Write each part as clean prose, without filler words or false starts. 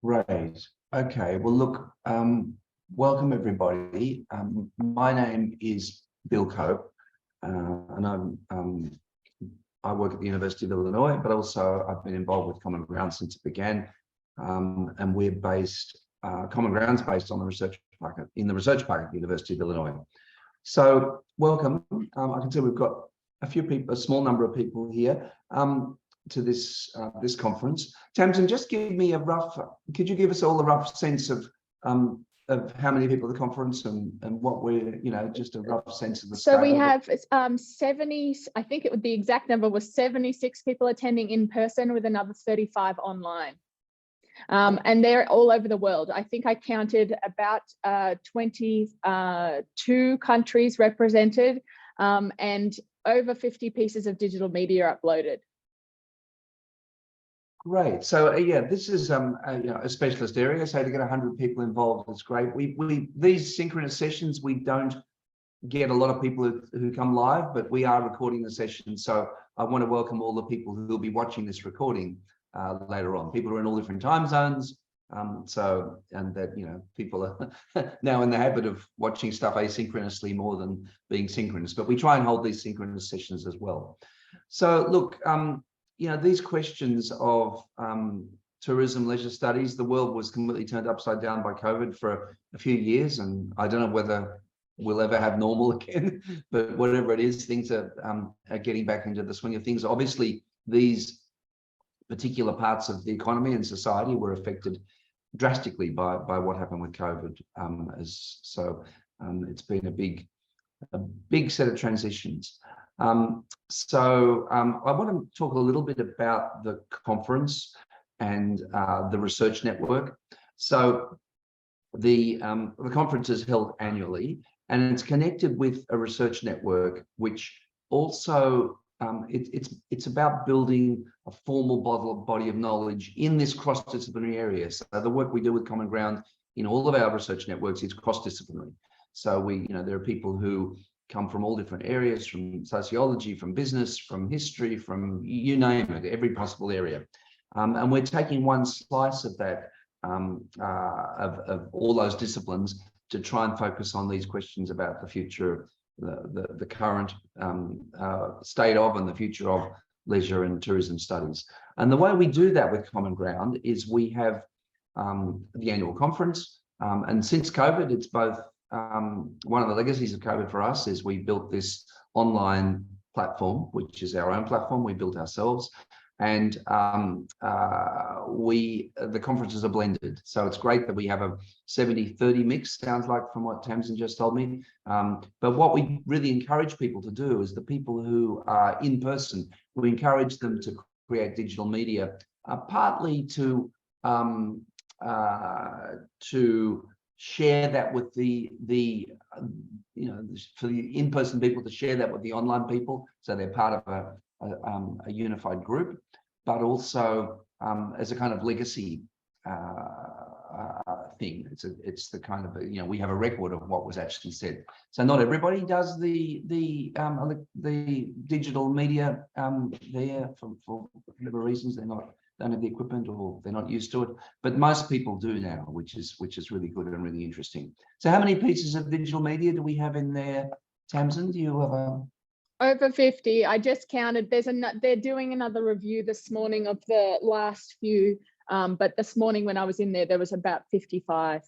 Great. Okay. Well, look, welcome everybody. My name is Bill Cope, and I work at the University of Illinois, but also I've been involved with Common Ground since it began, and we're based. Common Ground's based on the research park at the University of Illinois. So, welcome. I can see we've got a small number of people here. To this conference. Tamsin, just give me could you give us all a rough sense of how many people at the conference and what we're, just a rough sense of the So we have 70, I think the exact number was 76 people attending in person with another 35 online. And they're all over the world. I think I counted about 22 countries represented, and over 50 pieces of digital media uploaded. Great. So yeah, this is a specialist area. So to get 100 people involved is great. These synchronous sessions, we don't get a lot of people who come live, but we are recording the session. So I want to welcome all the people who will be watching this recording later on. People are in all different time zones. People are now in the habit of watching stuff asynchronously more than being synchronous, but we try and hold these synchronous sessions as well. So look, these questions of tourism, leisure studies, the world was completely turned upside down by COVID for a few years, and I don't know whether we'll ever have normal again, but whatever it is, things are getting back into the swing of things. Obviously, these particular parts of the economy and society were affected drastically by what happened with COVID. It's been a big set of transitions. I want to talk a little bit about the conference and the research network. So the conference is held annually, and it's connected with a research network, which also it's about building a formal body of knowledge in this cross-disciplinary area. So the work we do with Common Ground in all of our research networks is cross-disciplinary. So there are people who come from all different areas, from sociology, from business, from history, from you name it, every possible area. And we're taking one slice of that, of all those disciplines, to try and focus on these questions about the future, the current state of and the future of leisure and tourism studies. And the way we do that with Common Ground is we have the annual conference, and since COVID, it's both one of the legacies of COVID for us is we built this online platform, which is our own platform we built ourselves, and the conferences are blended. So it's great that we have a 70-30 mix, sounds like, from what Tamsin just told me. But what we really encourage people to do is the people who are in person, we encourage them to create digital media, partly to share that with for the in-person people, to share that with the online people, so they're part of a unified group, but also as a kind of legacy thing. It's the kind of we have a record of what was actually said. So not everybody does the digital media there for whatever reasons. Don't have the equipment or they're not used to it, but most people do now, which is really good and really interesting. So how many pieces of digital media do we have in there, Tamsin? Do you have over 50? I just counted. They're doing another review this morning of the last few, but this morning when I was in there was about 55.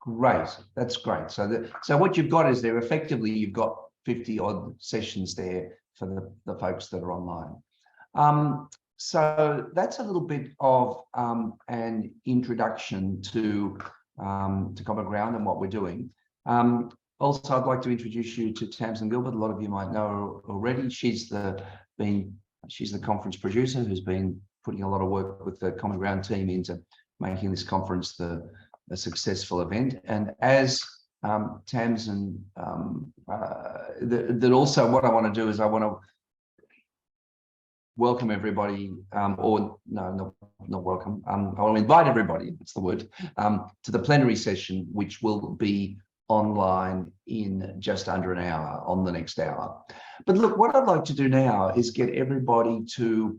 Great, that's great. So what you've got is you've got 50 odd sessions there for the folks that are online. So that's a little bit of an introduction to Common Ground and what we're doing. Also, I'd like to introduce you to Tamsin Gilbert. A lot of you might know her already. She's the conference producer who's been putting a lot of work with the Common Ground team into making this conference a successful event. And as Tamsin, that also what I want to do is I want to welcome everybody, or no, not welcome. I want to invite everybody, that's the word, to the plenary session, which will be online in just under an hour, on the next hour. But look, what I'd like to do now is get everybody to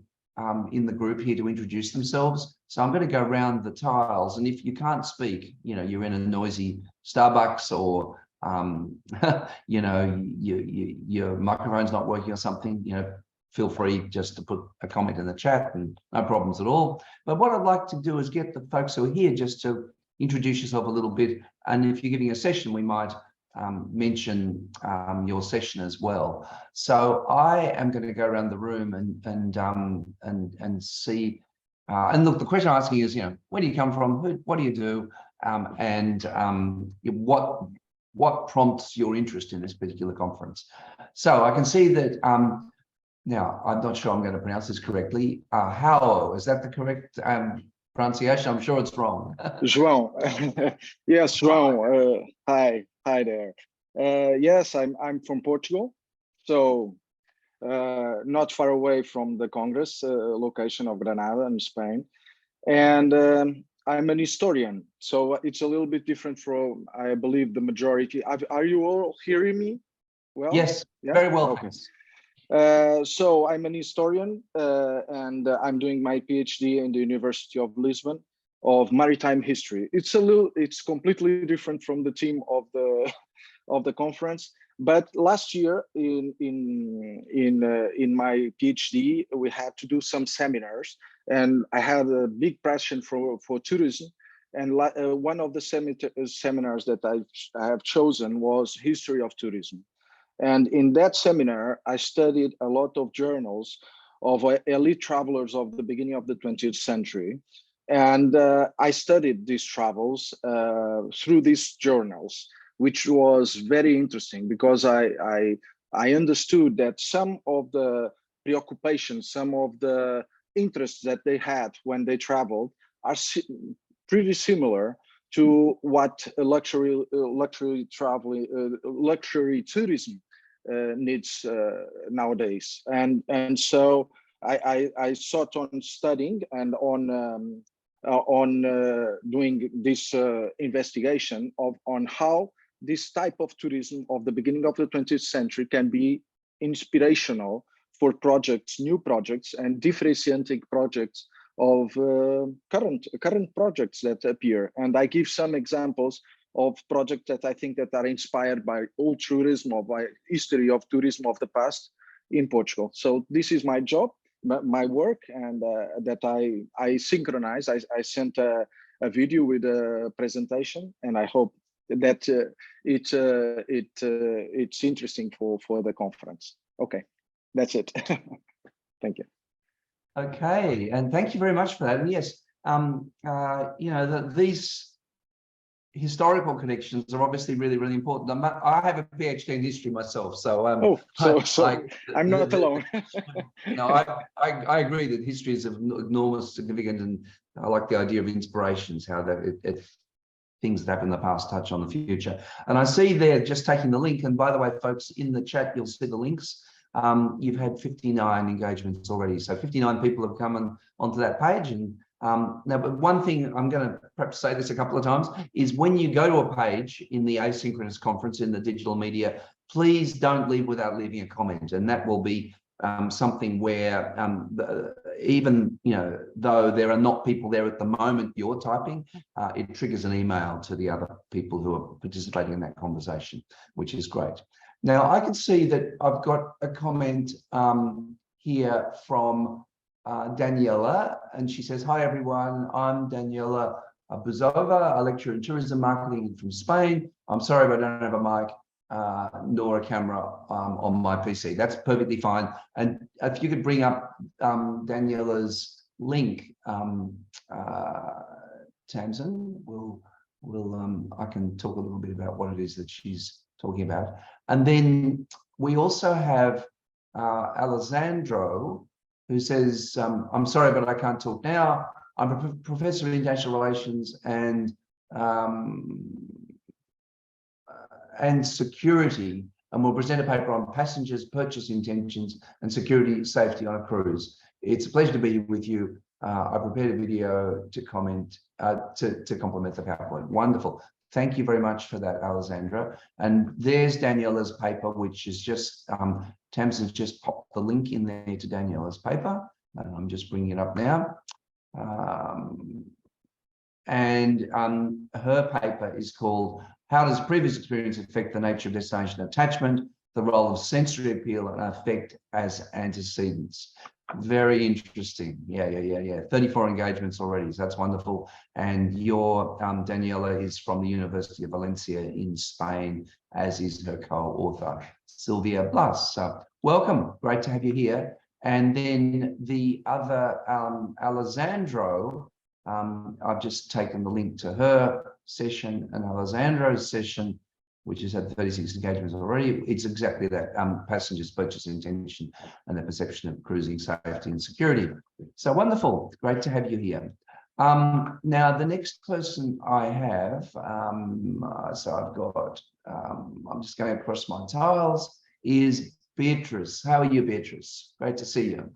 in the group here to introduce themselves. So I'm going to go around the tiles, and if you can't speak, you know, you're in a noisy Starbucks, or you know, your microphone's not working or something, you know, feel free just to put a comment in the chat, and no problems at all. But what I'd like to do is get the folks who are here just to introduce yourself a little bit, and if you're giving a session, we might mention your session as well. So I am going to go around the room and see. And look, the question I'm asking is, you know, where do you come from? What do you do? What prompts your interest in this particular conference? So I can see that. Now, I'm not sure I'm going to pronounce this correctly. How is that the correct pronunciation? I'm sure it's wrong. João. Yes, João. Hi there. Yes, I'm from Portugal, so not far away from the Congress location of Granada in Spain, and I'm an historian, so it's a little bit different from, I believe, the majority. Are you all hearing me well? Yes, yeah? Very well. Okay. So I'm an historian, and I'm doing my PhD in the University of Lisbon of maritime history. It's completely different from the theme of the conference. But last year in my PhD, we had to do some seminars, and I had a big passion for tourism. And one of the seminars that I have chosen was history of tourism. And in that seminar, I studied a lot of journals of elite travelers of the beginning of the 20th century. And I studied these travels through these journals, which was very interesting, because I understood that some of the preoccupations, some of the interests that they had when they traveled are pretty similar to what luxury tourism needs nowadays. And so I sought on studying and on doing this investigation on how this type of tourism of the beginning of the 20th century can be inspirational for projects, new projects, and differentiating projects of current projects that appear. And I give some examples of projects that I think that are inspired by old tourism or by history of tourism of the past in Portugal. So this is my job, my work, and that I synchronize. I sent a video with a presentation, and I hope that it's interesting for the conference. Okay, that's it. Thank you. Okay, and thank you very much for that. And yes, you know, these historical connections are obviously really, really important. I have a PhD in history myself, so I'm not alone. No, I agree that history is of enormous significance, and I like the idea of inspirations, how that things that happened in the past touch on the future. And I see there, just taking the link, and by the way, folks, in the chat, you'll see the links. You've had 59 engagements already. So 59 people have come onto that page. And now, but one thing, I'm going to perhaps say this a couple of times, is when you go to a page in the asynchronous conference in the digital media, please don't leave without leaving a comment. And that will be something where even, you know, though there are not people there at the moment you're typing, it triggers an email to the other people who are participating in that conversation, which is great. Now, I can see that I've got a comment here from Daniela, and she says, "Hi, everyone. I'm Daniela Buzova, a lecturer in tourism marketing from Spain. I'm sorry, but I don't have a mic nor a camera on my PC." That's perfectly fine. And if you could bring up Daniela's link, Tamsin, I can talk a little bit about what it is that she's talking about. And then we also have Alessandro, who says, "I'm sorry, but I can't talk now. I'm a professor of international relations and security, and will present a paper on passengers, purchase intentions, and security safety on a cruise. It's a pleasure to be with you. I prepared a video to comment to complement the PowerPoint." Wonderful. Thank you very much for that, Alessandra. And there's Daniela's paper, which is just, Tamsin's just popped the link in there to Daniela's paper. I'm just bringing it up now. Her paper is called "How Does Previous Experience Affect the Nature of Destination Attachment? The Role of Sensory Appeal and Affect as Antecedents." Very interesting. Yeah. 34 engagements already, so that's wonderful. And your Daniela is from the University of Valencia in Spain, as is her co-author, Sylvia Blas. So welcome, great to have you here. And then the other, Alessandro, I've just taken the link to her session and Alessandro's session, which has had 36 engagements already. It's exactly that, passengers' purchase intention and the perception of cruising safety and security. So wonderful, great to have you here. Now, the next person I have, so I've got, I'm just going across my tiles, is Beatrice. How are you, Beatrice? Great to see you.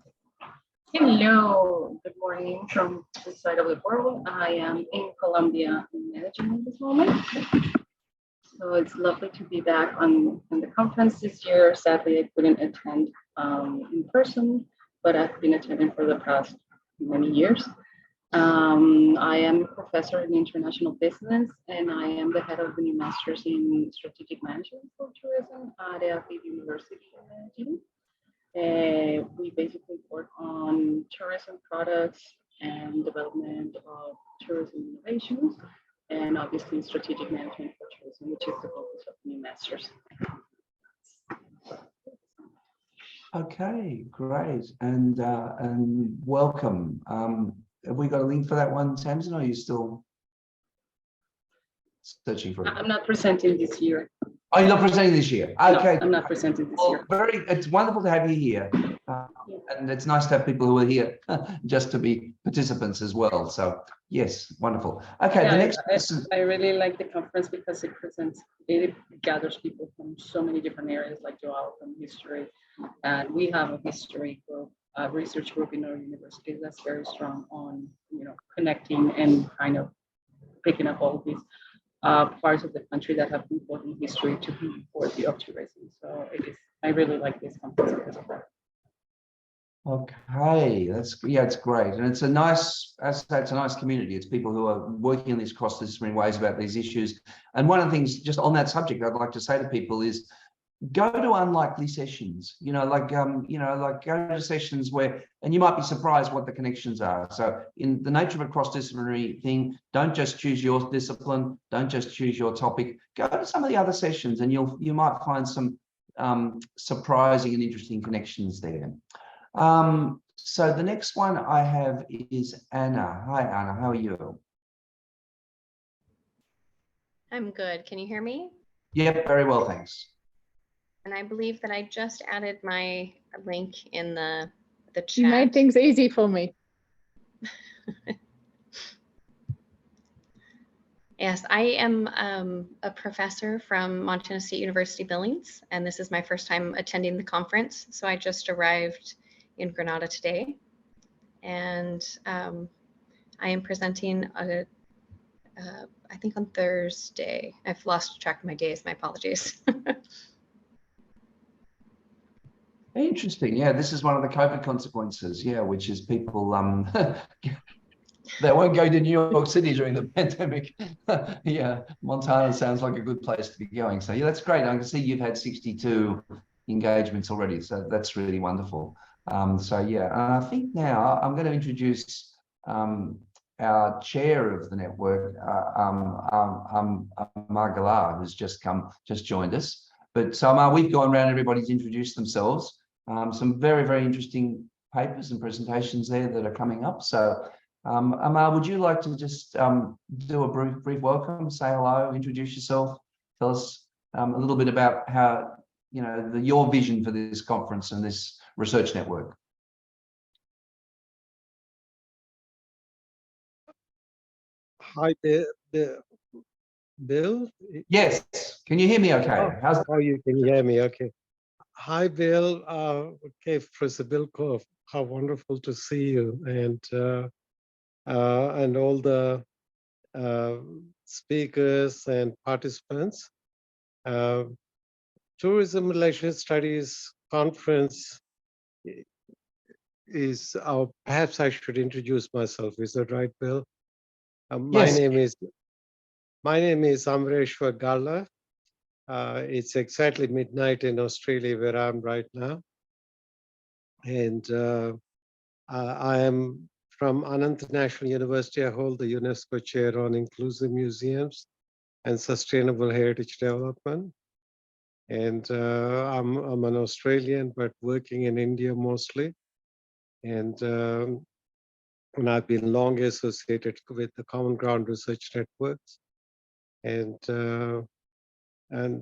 Hello, good morning from this side of the world. I am in Colombia in Medellin at this moment. So it's lovely to be back on the conference this year. Sadly, I couldn't attend in person, but I've been attending for the past many years. I am a professor in international business, and I am the head of the new master's in strategic management for tourism at the University of Medellin. We basically work on tourism products and development of tourism innovations, and obviously strategic management for tourism, which is the focus of the new masters. Okay, great, and welcome. Have we got a link for that one, Tamsin, or are you still searching for it? I'm not presenting this year. Oh, you're not presenting this year? Okay. No, I'm not presenting this year. It's wonderful to have you here. And it's nice to have people who are here just to be participants as well. So yes, wonderful. Okay, yeah, the next person. I really like the conference because it gathers people from so many different areas, like Joao from history. And we have a history group, a research group in our university that's very strong on, connecting and kind of picking up all of these parts of the country that have important history to be worthy of tourism. So I really like this conference because of that. Okay, it's great, and it's a nice, as I say, it's a nice community. It's people who are working in these cross-disciplinary ways about these issues. And one of the things, just on that subject, I'd like to say to people is, go to unlikely sessions. Like go to sessions where, and you might be surprised what the connections are. So, in the nature of a cross-disciplinary thing, don't just choose your discipline, don't just choose your topic. Go to some of the other sessions, and you might find some surprising and interesting connections there. So the next one I have is Anna. Hi, Anna. How are you? I'm good. Can you hear me? Yep, very well, thanks. And I believe that I just added my link in the chat. You made things easy for me. Yes, I am a professor from Montana State University Billings, and this is my first time attending the conference. So I just arrived in Granada today, and I am presenting I think on Thursday. I've lost track of my days, my apologies. Interesting. Yeah, this is one of the COVID consequences, which is people they won't go to New York City during the pandemic. Yeah, Montana sounds like a good place to be going. So yeah, that's great. I can see you've had 62 engagements already, so that's really wonderful. So yeah, and I think now I'm going to introduce our chair of the network, Margala, who's just joined us. But so we've gone around, everybody's introduced themselves. Some very, very interesting papers and presentations there that are coming up. So Amar, would you like to just do a brief welcome, say hello, introduce yourself, tell us a little bit about how, your vision for this conference and this research network? Hi, Bill. Yes. Can you hear me okay? Oh, you can hear me. Okay. Hi, Bill. Okay, Professor Bill Cove. How wonderful to see you, and all the speakers and participants. Tourism Relations Studies Conference is, perhaps I should introduce myself. Is that right, Bill? Yes. My name is Amreshwar Galla. It's exactly midnight in Australia where I'm right now. And I am from Anant National University. I hold the UNESCO Chair on Inclusive Museums and Sustainable Heritage Development. And I'm an Australian, but working in India mostly. And I've been long associated with the Common Ground Research Networks. And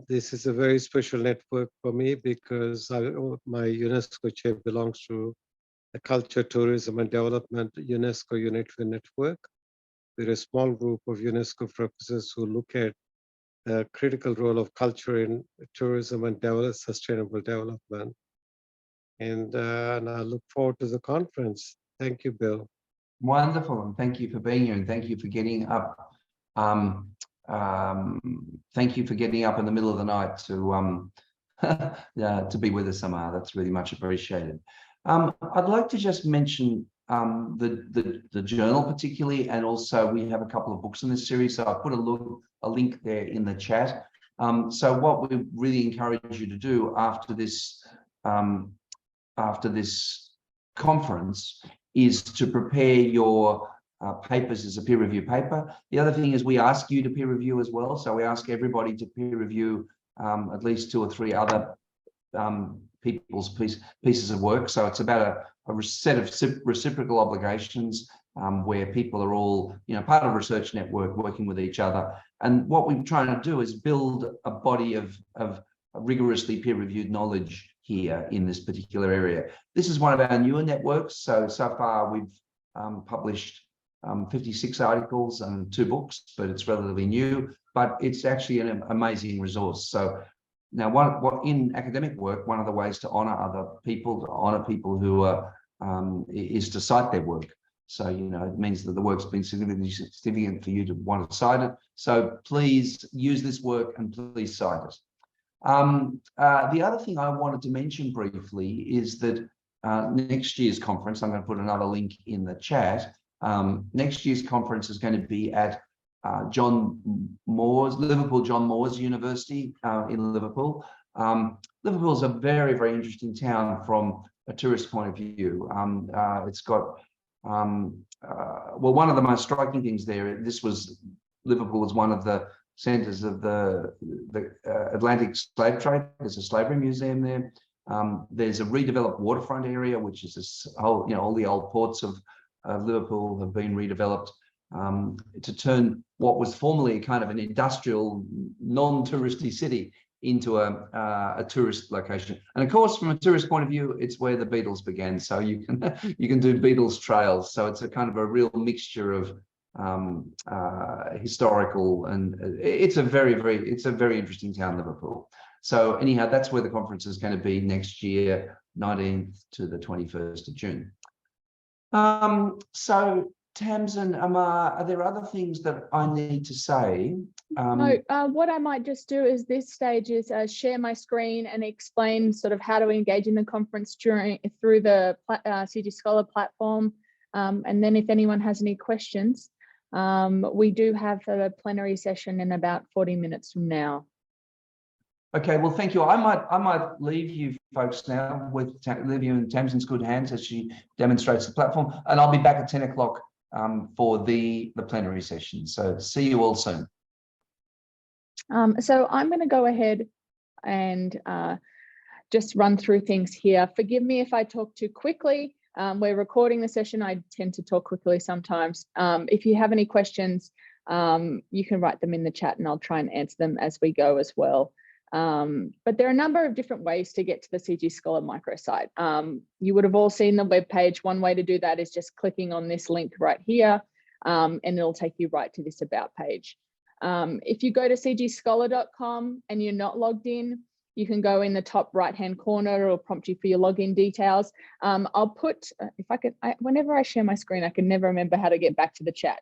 this is a very special network for me because my UNESCO chair belongs to the Culture, Tourism and Development UNESCO Unitary Network. We're a small group of UNESCO professors who look at the critical role of culture in tourism and sustainable development. And I look forward to the conference. Thank you, Bill. Wonderful, and thank you for being here, and thank you for getting up. Thank you for getting up in the middle of the night to be with us, Amar. That's really much appreciated. I'd like to just mention the journal particularly, and also we have a couple of books in this series. So I put a link there in the chat. So what we really encourage you to do after this conference is to prepare your papers as a peer review paper. The other thing is we ask you to peer review as well. So we ask everybody to peer review at least 2 or 3 other people's pieces of work. So it's about a set of reciprocal obligations where people are all, part of a research network working with each other. And what we're trying to do is build a body of rigorously peer-reviewed knowledge here in this particular area. This is one of our newer networks. So far we've published 56 articles and 2 books, but it's relatively new, but it's actually an amazing resource. So now what in academic work, one of the ways to honor other people, who are, is to cite their work. So, it means that the work's been significant for you to want to cite it. So please use this work and please cite it. The other thing I wanted to mention briefly is that next year's conference, I'm going to put another link in the chat. Next year's conference is going to be at Liverpool John Moores University in Liverpool. Liverpool is a very, very interesting town from a tourist point of view. It's got, well, one of the most striking things there, Liverpool was one of the centers of the Atlantic slave trade. There's a slavery museum there. There's a redeveloped waterfront area, which is this whole, all the old ports of Liverpool have been redeveloped to turn what was formerly kind of an industrial, non-touristy city into a tourist location. And of course, from a tourist point of view, it's where the Beatles began. So you can do Beatles trails. So it's a kind of a real mixture of historical, and it's a very interesting town, Liverpool. So anyhow, that's where the conference is going to be next year, 19th to the 21st of June. So Tamsin, Amar, are there other things that I need to say? No, what I might just do is this stage is share my screen and explain sort of how to engage in the conference through the CGScholar platform. And then if anyone has any questions, we do have a plenary session in about 40 minutes from now. Okay, well, thank you. I might leave you folks now leave you in Tamsin's good hands as she demonstrates the platform, and I'll be back at 10 o'clock for the plenary session. So see you all soon. So I'm going to go ahead and just run through things here. Forgive me if I talk too quickly. We're recording the session. I tend to talk quickly sometimes. If you have any questions, you can write them in the chat and I'll try and answer them as we go as well. But there are a number of different ways to get to the CGScholar microsite. You would have all seen the webpage. One way to do that is just clicking on this link right here, and it'll take you right to this about page. If you go to cgscholar.com and you're not logged in, you can go in the top right-hand corner. It'll prompt you for your login details. I'll put, whenever I share my screen, I can never remember how to get back to the chat.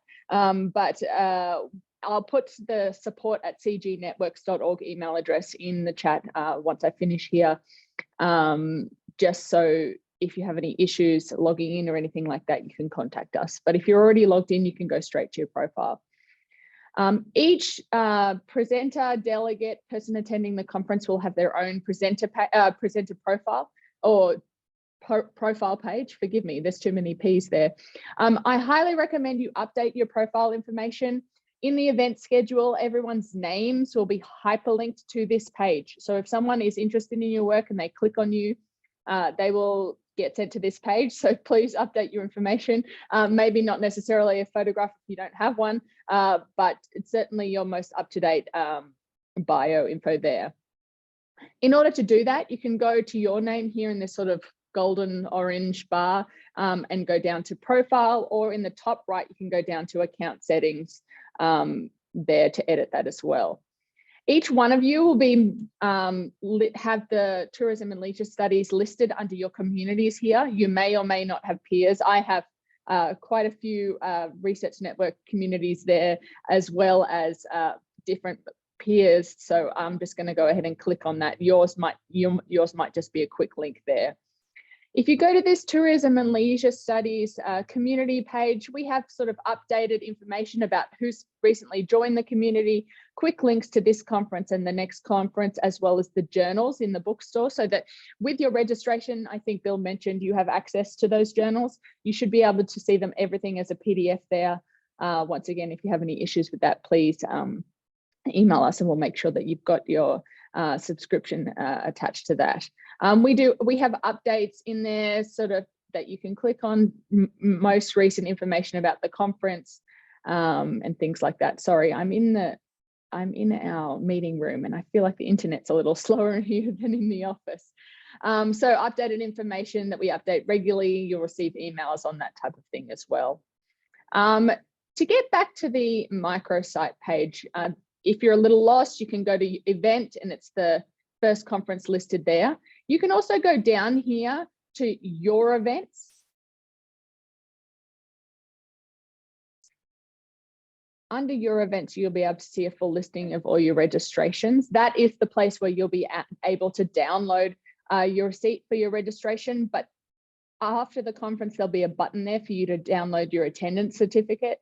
I'll put the support@cgnetworks.org email address in the chat once I finish here, just so if you have any issues logging in or anything like that, you can contact us. But if you're already logged in, you can go straight to your profile. Each presenter, delegate, person attending the conference will have their own presenter profile or profile page. Forgive me, there's too many P's there. I highly recommend you update your profile information. In the event schedule, everyone's names will be hyperlinked to this page. So if someone is interested in your work and they click on you, they will get sent to this page. So please update your information. Maybe not necessarily a photograph if you don't have one, but it's certainly your most up-to-date bio info there. In order to do that, you can go to your name here in this sort of golden orange bar and go down to profile, or in the top right, you can go down to account settings there to edit that as well. Each one of you will be have the tourism and leisure studies listed under your communities here. You may or may not have peers. I have quite a few research network communities there, as well as different peers. So I'm just going to go ahead and click on that. Yours might just be a quick link there. If you go to this tourism and leisure studies community page, we have sort of updated information about who's recently joined the community, quick links to this conference and the next conference, as well as the journals in the bookstore, so that with your registration, I think Bill mentioned you have access to those journals. You should be able to see them, everything as a PDF there. Once again, if you have any issues with that, please email us and we'll make sure that you've got your subscription attached to that. We have updates in there sort of that you can click on, most recent information about the conference and things like that. Sorry, I'm in our meeting room and I feel like the internet's a little slower here than in the office. So updated information that we update regularly, you'll receive emails on that type of thing as well. To get back to the microsite page, if you're a little lost, you can go to event and it's the first conference listed there. You can also go down here to your events. Under your events, you'll be able to see a full listing of all your registrations. That is the place where you'll be able to download your receipt for your registration. But after the conference, there'll be a button there for you to download your attendance certificate.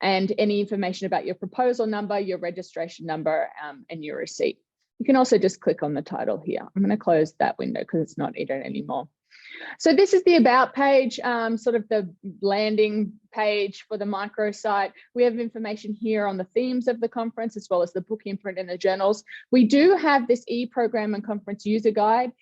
And any information about your proposal number, your registration number, and your receipt. You can also just click on the title here. I'm going to close that window because it's not needed anymore. So this is the about page, sort of the landing page for the microsite. We have information here on the themes of the conference, as well as the book imprint and the journals. We do have this e-program and conference user guide.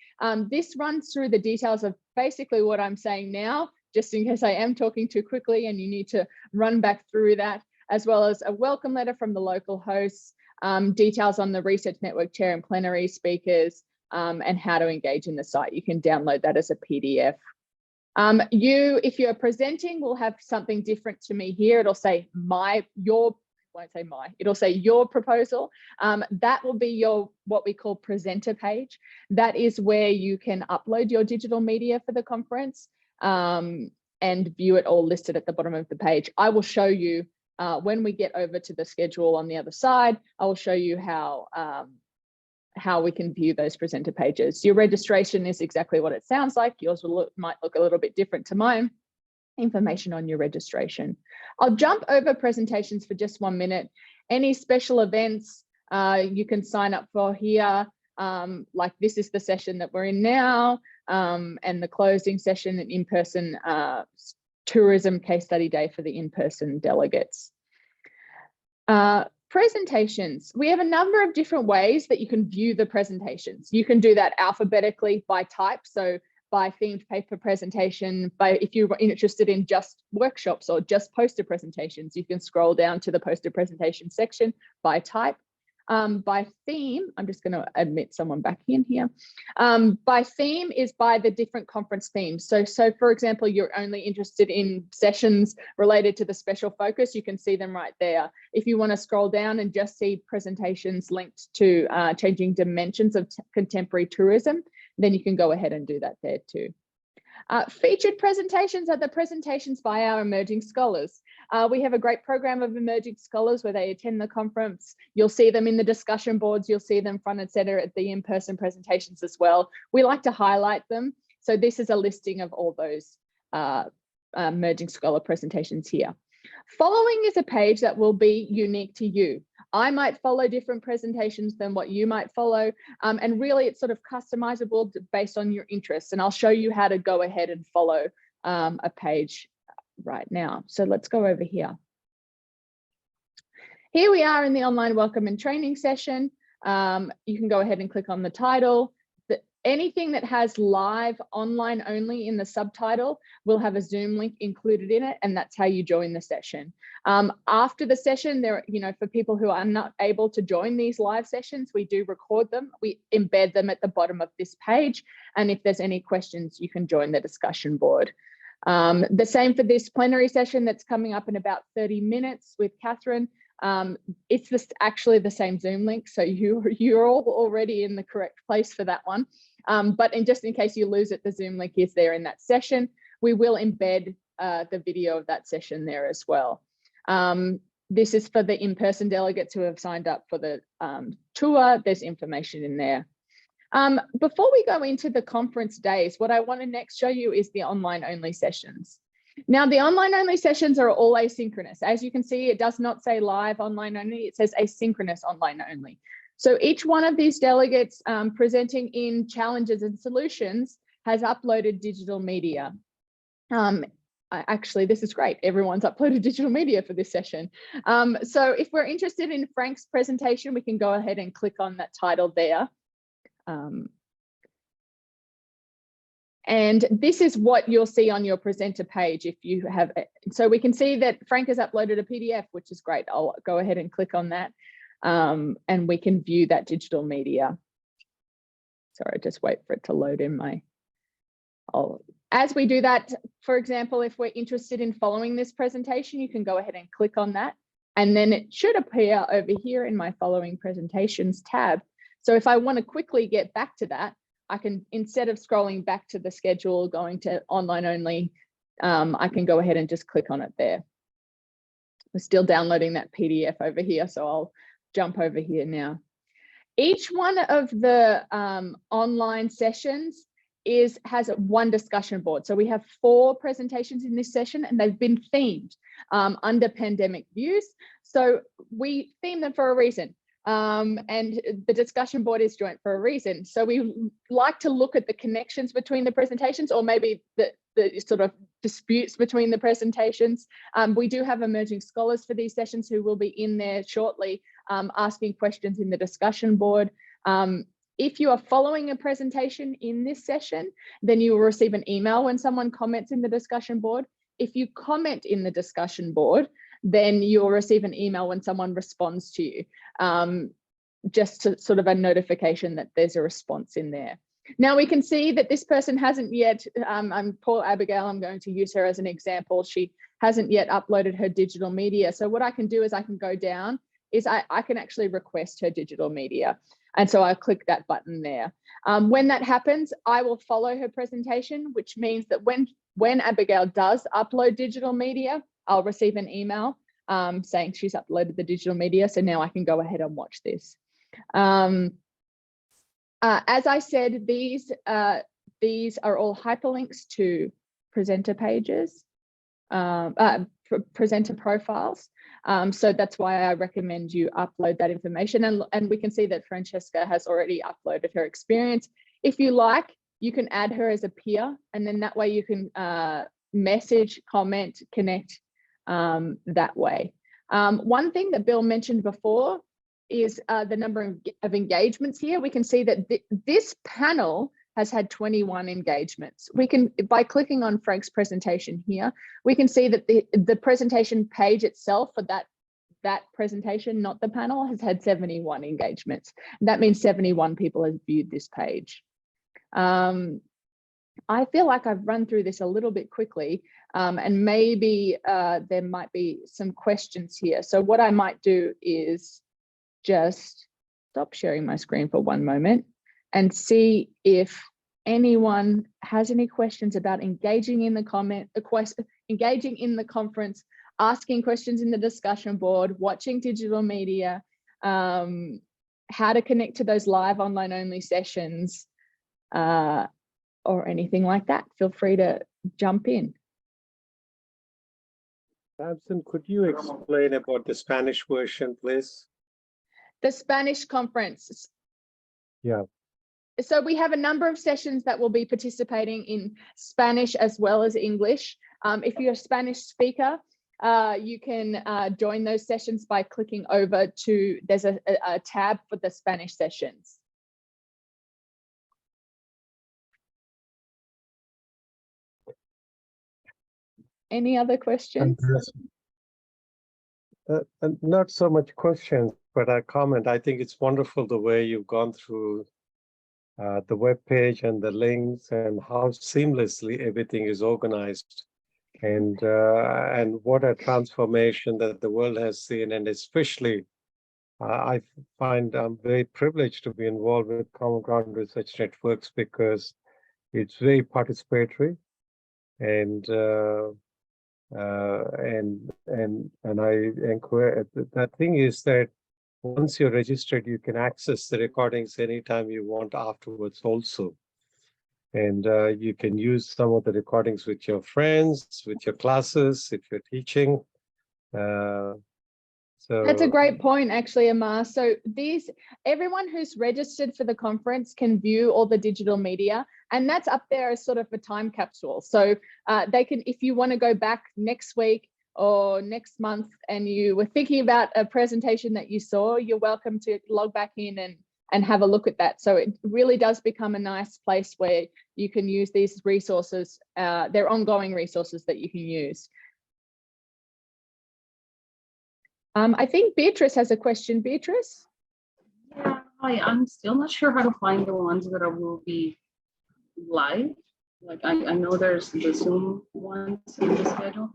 This runs through the details of basically what I'm saying now, just in case I am talking too quickly and you need to run back through that, as well as a welcome letter from the local hosts, details on the research network chair and plenary speakers, and how to engage in the site. You can download that as a PDF. If you're presenting, will have something different to me here. It'll say it'll say your proposal. That will be your, what we call presenter page. That is where you can upload your digital media for the conference. And view it all listed at the bottom of the page. I will show you when we get over to the schedule on the other side. I will show you how we can view those presenter pages. Your registration is exactly what it sounds like. Yours might look a little bit different to mine. Information on your registration. I'll jump over presentations for just 1 minute. Any special events you can sign up for here. Like this is the session that we're in now, and the closing session, an in-person tourism case study day for the in-person delegates. Presentations. We have a number of different ways that you can view the presentations. You can do that alphabetically by type, so by themed paper presentation. If you're interested in just workshops or just poster presentations, you can scroll down to the poster presentation section by type. By theme, I'm just going to admit someone back in here. By theme is by the different conference themes. So for example, you're only interested in sessions related to the special focus, you can see them right there. If you want to scroll down and just see presentations linked to changing dimensions of contemporary tourism, then you can go ahead and do that there too. Featured presentations are the presentations by our emerging scholars. We have a great program of emerging scholars where they attend the conference. You'll see them in the discussion boards. You'll see them front and center at the in-person presentations as well. We like to highlight them. So this is a listing of all those Emerging Scholar presentations here. Following is a page that will be unique to you. I might follow different presentations than what you might follow. And really it's sort of customizable based on your interests. And I'll show you how to go ahead and follow a page right now. So let's go over here. Here we are in the online welcome and training session. You can go ahead and click on the title. Anything that has live online only in the subtitle will have a Zoom link included in it, and that's how you join the session. After the session, there, for people who are not able to join these live sessions, we do record them. We embed them at the bottom of this page, and if there's any questions, you can join the discussion board. The same for this plenary session that's coming up in about 30 minutes with Catherine. It's actually the same Zoom link, so you're all already in the correct place for that one. But just in case you lose it, the Zoom link is there in that session. We will embed the video of that session there as well. This is for the in-person delegates who have signed up for the tour. There's information in there. Before we go into the conference days, what I want to next show you is the online only sessions. Now, the online only sessions are all asynchronous. As you can see, it does not say live online only, it says asynchronous online only. So each one of these delegates presenting in challenges and solutions has uploaded digital media. Actually, this is great. Everyone's uploaded digital media for this session. So if we're interested in Frank's presentation, we can go ahead and click on that title there. And this is what you'll see on your presenter page if you have it. So we can see that Frank has uploaded a PDF, which is great. I'll go ahead and click on that and we can view that digital media. Sorry, just wait for it to load in my, as we do that, for example, if we're interested in following this presentation, you can go ahead and click on that. And then it should appear over here in my following presentations tab. So if I want to quickly get back to that, I can, instead of scrolling back to the schedule, going to online only, I can go ahead and just click on it there. We're still downloading that PDF over here, so I'll jump over here now. Each one of the online sessions has one discussion board. So we have 4 presentations in this session, and they've been themed under pandemic views. So we theme them for a reason. And the discussion board is joint for a reason. So we like to look at the connections between the presentations, or maybe the sort of disputes between the presentations. We do have emerging scholars for these sessions who will be in there shortly asking questions in the discussion board. If you are following a presentation in this session, then you will receive an email when someone comments in the discussion board. If you comment in the discussion board, then you'll receive an email when someone responds to you, just to sort of a notification that there's a response in there. Now we can see that this person hasn't yet, poor Abigail, I'm going to use her as an example. She hasn't yet uploaded her digital media. So what I can do is I can go down, I can actually request her digital media. And so I'll click that button there. When that happens, I will follow her presentation, which means that when Abigail does upload digital media, I'll receive an email saying she's uploaded the digital media. So now I can go ahead and watch this. As I said, these are all hyperlinks to presenter pages, presenter profiles. So that's why I recommend you upload that information. And we can see that Francesca has already uploaded her experience. If you like, you can add her as a peer, and then that way you can message, comment, connect that way. One thing that Bill mentioned before is the number of engagements here. We can see that this panel has had 21 engagements. We can, by clicking on Frank's presentation here, we can see that the presentation page itself for that presentation, not the panel, has had 71 engagements. That means 71 people have viewed this page. I feel like I've run through this a little bit quickly, and maybe there might be some questions here. So what I might do is just stop sharing my screen for one moment and see if anyone has any questions about engaging in the engaging in the conference, asking questions in the discussion board, watching digital media, how to connect to those live online only sessions, or anything like that, feel free to jump in. Samson, could you explain about the Spanish version, please? The Spanish conference. Yeah. So we have a number of sessions that will be participating in Spanish as well as English. If you're a Spanish speaker, you can join those sessions by clicking over to, there's a tab for the Spanish sessions. Any other questions? Not so much questions, but a comment. I think it's wonderful the way you've gone through the web page and the links and how seamlessly everything is organized, and what a transformation that the world has seen. And especially, I find I'm very privileged to be involved with Common Ground Research Networks because it's very participatory, and I encourage. The thing is that once you're registered, you can access the recordings anytime you want afterwards also. And you can use some of the recordings with your friends, with your classes, if you're teaching. So That's a great point, actually, Amar. So everyone who's registered for the conference can view all the digital media, and that's up there as sort of a time capsule. So they can, if you want to go back next week or next month and you were thinking about a presentation that you saw, you're welcome to log back in and have a look at that. So it really does become a nice place where you can use these resources. They're ongoing resources that you can use. I think Beatrice has a question. Beatrice? Yeah, hi. I'm still not sure how to find the ones that will be live. Like I know there's the Zoom ones in the schedule.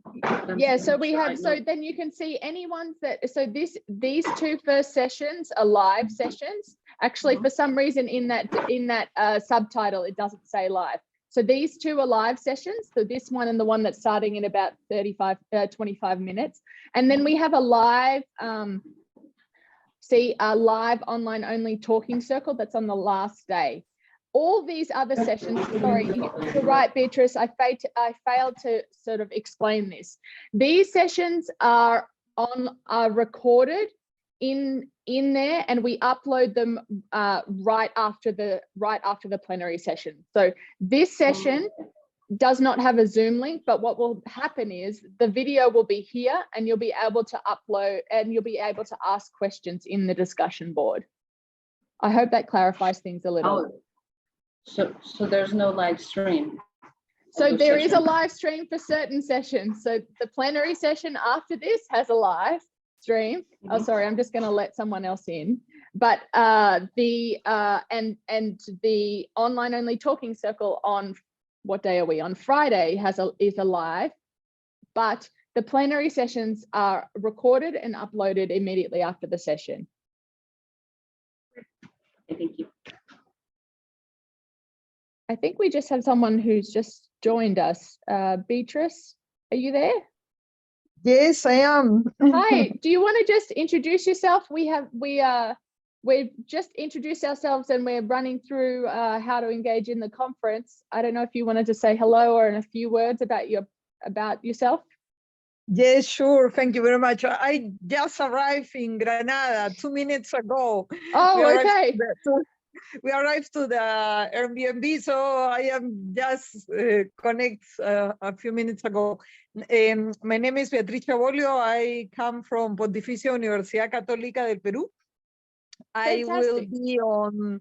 Yeah, so we have, so then you can see any ones that, so these two first sessions are live sessions. Actually, for some reason in that subtitle, it doesn't say live. So these two are live sessions. So this one and the one that's starting in about 25 minutes. And then we have a live, a live online only talking circle that's on the last day. All these other sessions, sorry, you're right, Beatrice, I failed to sort of explain this. These sessions are recorded in there, and we upload them right after the plenary session. So this session does not have a Zoom link, but what will happen is the video will be here and you'll be able to upload and you'll be able to ask questions in the discussion board. I hope that clarifies things a little. Oh, so there's no live stream. So there is a live stream for certain sessions. So the plenary session after this has a live stream. Oh, sorry, I'm just going to let someone else in. But the online only talking circle on, what day are we on? Friday is a live, but the plenary sessions are recorded and uploaded immediately after the session. Thank you. I think we just have someone who's just joined us. Beatrice, are you there? Yes, I am. Hi, do you want to just introduce yourself? We've just introduced ourselves and we're running through how to engage in the conference. I don't know if you wanted to say hello or in a few words about yourself. Yes, sure. Thank you very much. I just arrived in Granada 2 minutes ago. Oh, okay. We arrived to the Airbnb, so I am just connect a few minutes ago. My name is Beatriz Chabolio. I come from Pontificia Universidad Católica del Perú. I will be on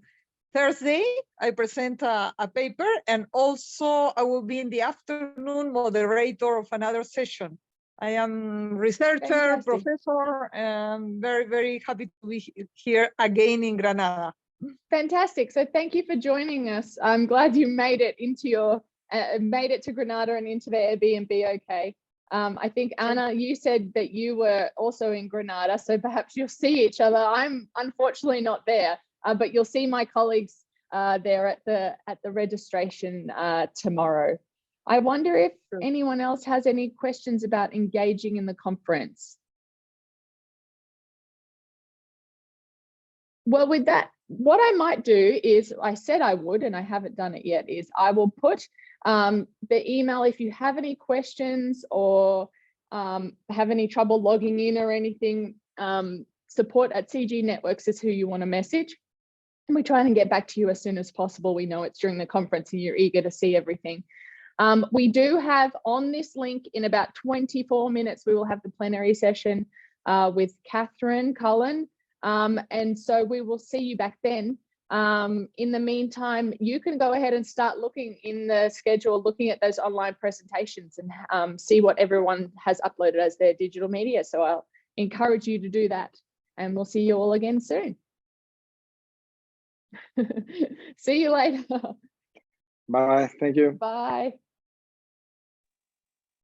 Thursday. I present a paper, and also I will be in the afternoon moderator of another session. I am researcher, professor, and very, very happy to be here again in Granada. Fantastic. So thank you for joining us. I'm glad you made it into made it to Granada and into the Airbnb okay. I think, Anna, you said that you were also in Granada, so perhaps you'll see each other. I'm unfortunately not there, but you'll see my colleagues there at the registration tomorrow. I wonder if anyone else has any questions about engaging in the conference. Well, with that, what I might do is, I said I would, and I haven't done it yet, is I will put the email if you have any questions or have any trouble logging in or anything. Support@CG Networks is who you want to message. And we try and get back to you as soon as possible. We know it's during the conference and you're eager to see everything. We do have on this link in about 24 minutes, we will have the plenary session with Catherine Cullen. And so we will see you back then. In the meantime, you can go ahead and start looking in the schedule, looking at those online presentations and see what everyone has uploaded as their digital media. So I'll encourage you to do that, and we'll see you all again soon. See you later. Bye. Thank you. Bye.